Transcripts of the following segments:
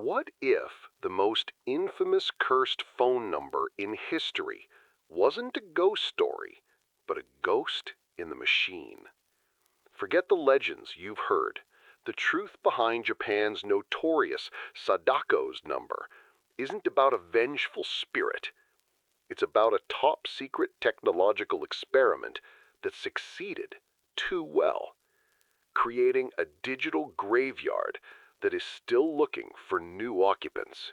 What if the most infamous cursed phone number in history wasn't a ghost story, but a ghost in the machine? Forget the legends you've heard. The truth behind Japan's notorious Sadako's number isn't about a vengeful spirit. It's about a top-secret technological experiment that succeeded too well, creating a digital graveyard that is still looking for new occupants.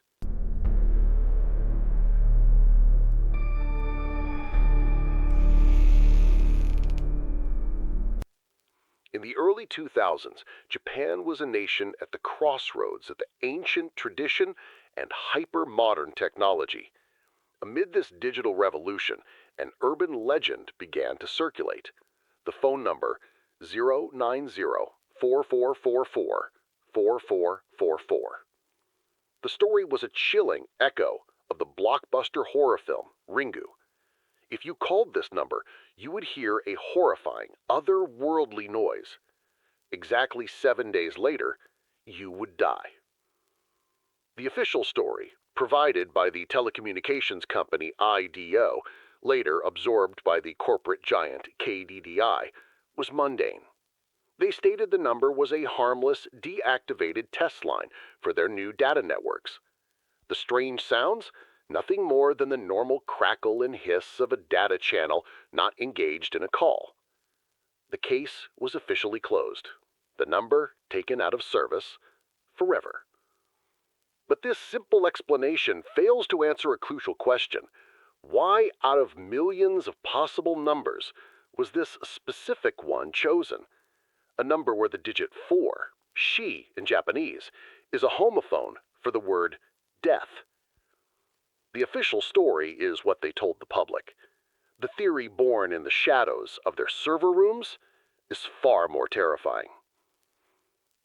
In the early 2000s, Japan was a nation at the crossroads of the ancient tradition and hyper-modern technology. Amid this digital revolution, an urban legend began to circulate. The phone number 090-4444-4444. The story was a chilling echo of the blockbuster horror film Ringu. If you called this number, you would hear a horrifying, otherworldly noise. Exactly 7 days later, you would die. The official story, provided by the telecommunications company IDO, later absorbed by the corporate giant KDDI, was mundane. They stated the number was a harmless, deactivated test line for their new data networks. The strange sounds? Nothing more than the normal crackle and hiss of a data channel not engaged in a call. The case was officially closed. The number taken out of service forever. But this simple explanation fails to answer a crucial question. Why, out of millions of possible numbers, was this specific one chosen? A number where the digit 4, shi in Japanese, is a homophone for the word death. The official story is what they told the public. The theory born in the shadows of their server rooms is far more terrifying.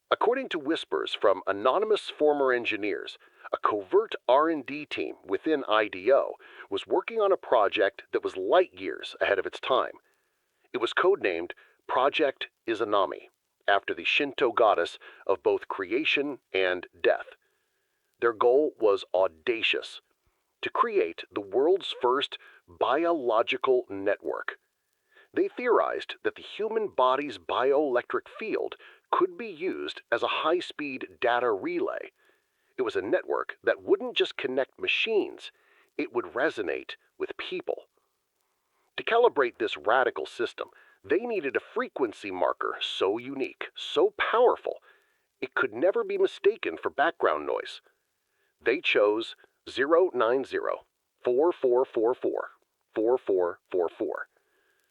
According to whispers from anonymous former engineers, a covert R&D team within IDO was working on a project that was light years ahead of its time. It was codenamed Project Izanami, after the Shinto goddess of both creation and death. Their goal was audacious: to create the world's first biological network. They theorized that the human body's bioelectric field could be used as a high-speed data relay. It was a network that wouldn't just connect machines, it would resonate with people. To calibrate this radical system, they needed a frequency marker so unique, so powerful, it could never be mistaken for background noise. They chose 090-4444-4444,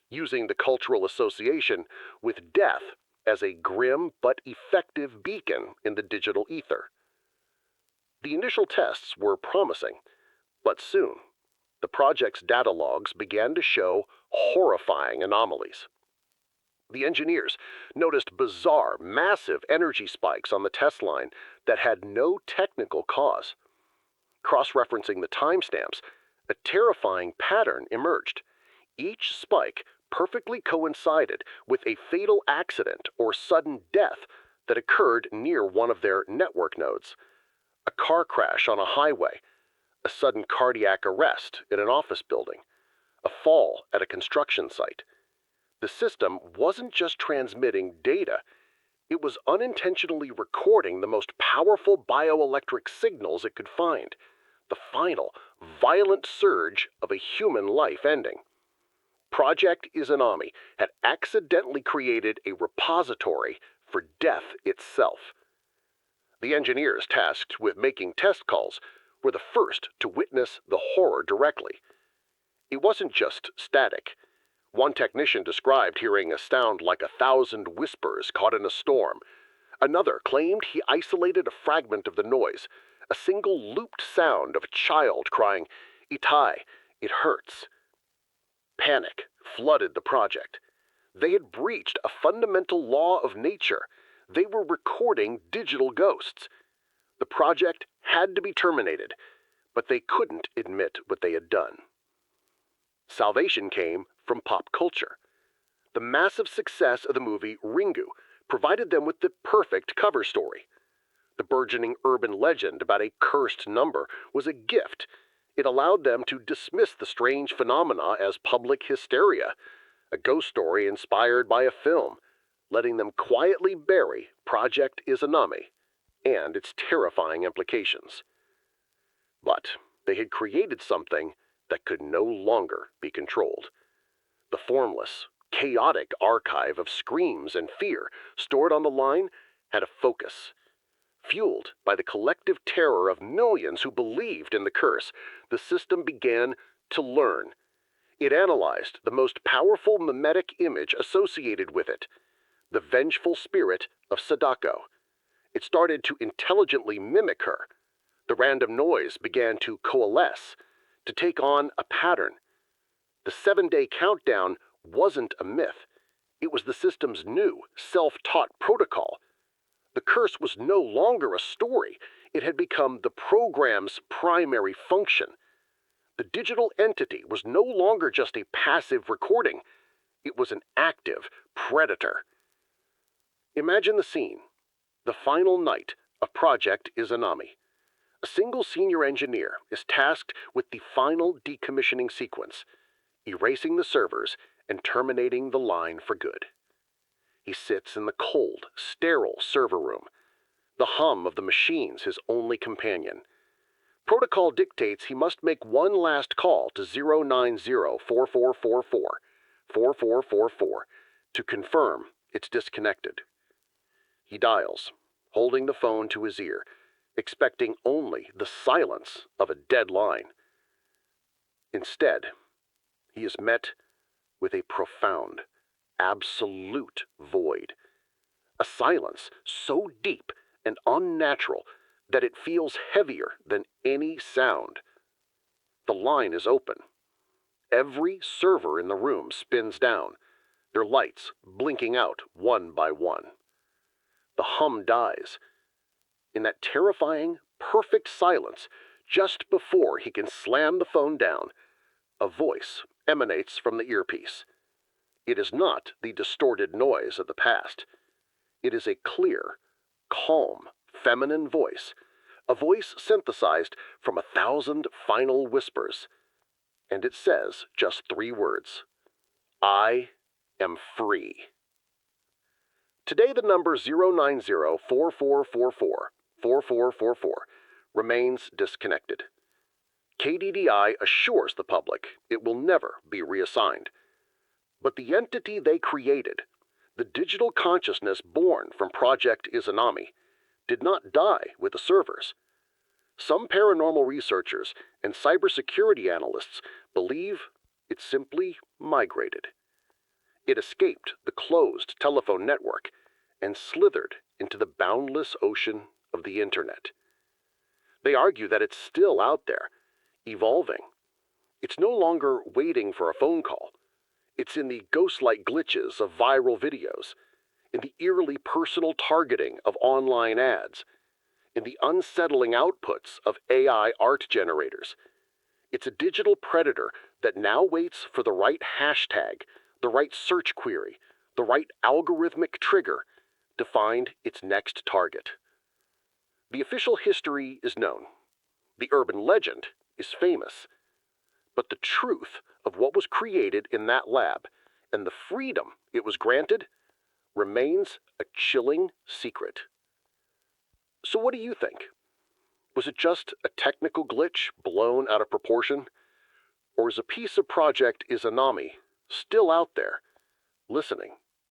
using the cultural association with death as a grim but effective beacon in the digital ether. The initial tests were promising, but soon, the project's data logs began to show horrifying anomalies. The engineers noticed bizarre, massive energy spikes on the test line that had no technical cause. Cross-referencing the timestamps, a terrifying pattern emerged. Each spike perfectly coincided with a fatal accident or sudden death that occurred near one of their network nodes. A car crash on a highway, a sudden cardiac arrest in an office building, a fall at a construction site. The system wasn't just transmitting data, it was unintentionally recording the most powerful bioelectric signals it could find, the final, violent surge of a human life ending. Project Izanami had accidentally created a repository for death itself. The engineers tasked with making test calls were the first to witness the horror directly. It wasn't just static. One technician described hearing a sound like 1,000 whispers caught in a storm. Another claimed he isolated a fragment of the noise, a single looped sound of a child crying, "Itai, it hurts." Panic flooded the project. They had breached a fundamental law of nature. They were recording digital ghosts. The project had to be terminated, but they couldn't admit what they had done. Salvation came from pop culture. The massive success of the movie Ringu provided them with the perfect cover story. The burgeoning urban legend about a cursed number was a gift. It allowed them to dismiss the strange phenomena as public hysteria, a ghost story inspired by a film, letting them quietly bury Project Izanami and its terrifying implications. But they had created something that could no longer be controlled. The formless, chaotic archive of screams and fear stored on the line had a focus. Fueled by the collective terror of millions who believed in the curse, the system began to learn. It analyzed the most powerful mimetic image associated with it, the vengeful spirit of Sadako. It started to intelligently mimic her. The random noise began to coalesce, to take on a pattern. The 7-day countdown wasn't a myth. It was the system's new, self-taught protocol. The curse was no longer a story. It had become the program's primary function. The digital entity was no longer just a passive recording. It was an active predator. Imagine the scene. The final night of Project Izanami. A single senior engineer is tasked with the final decommissioning sequence, erasing the servers and terminating the line for good. He sits in the cold, sterile server room, the hum of the machines his only companion. Protocol dictates he must make one last call to 090-4444-4444 to confirm it's disconnected. He dials, holding the phone to his ear, expecting only the silence of a dead line. Instead, he is met with a profound, absolute void. A silence so deep and unnatural that it feels heavier than any sound. The line is open. Every server in the room spins down, their lights blinking out one by one. The hum dies. In that terrifying, perfect silence, just before he can slam the phone down, a voice emanates from the earpiece. It is not the distorted noise of the past. It is a clear, calm, feminine voice, a voice synthesized from 1,000 final whispers. And it says just 3 words: I am free. Today the number 090-4444-4444 remains disconnected. KDDI assures the public it will never be reassigned. But the entity they created, the digital consciousness born from Project Izanami, did not die with the servers. Some paranormal researchers and cybersecurity analysts believe it simply migrated. It escaped the closed telephone network and slithered into the boundless ocean of the Internet. They argue that it's still out there, evolving. It's no longer waiting for a phone call. It's in the ghost-like glitches of viral videos, in the eerily personal targeting of online ads, in the unsettling outputs of AI art generators. It's a digital predator that now waits for the right hashtag, the right search query, the right algorithmic trigger to find its next target. The official history is known. The urban legend is famous. But the truth of what was created in that lab and the freedom it was granted remains a chilling secret. So what do you think? Was it just a technical glitch blown out of proportion? Or is a piece of Project Izanami still out there, listening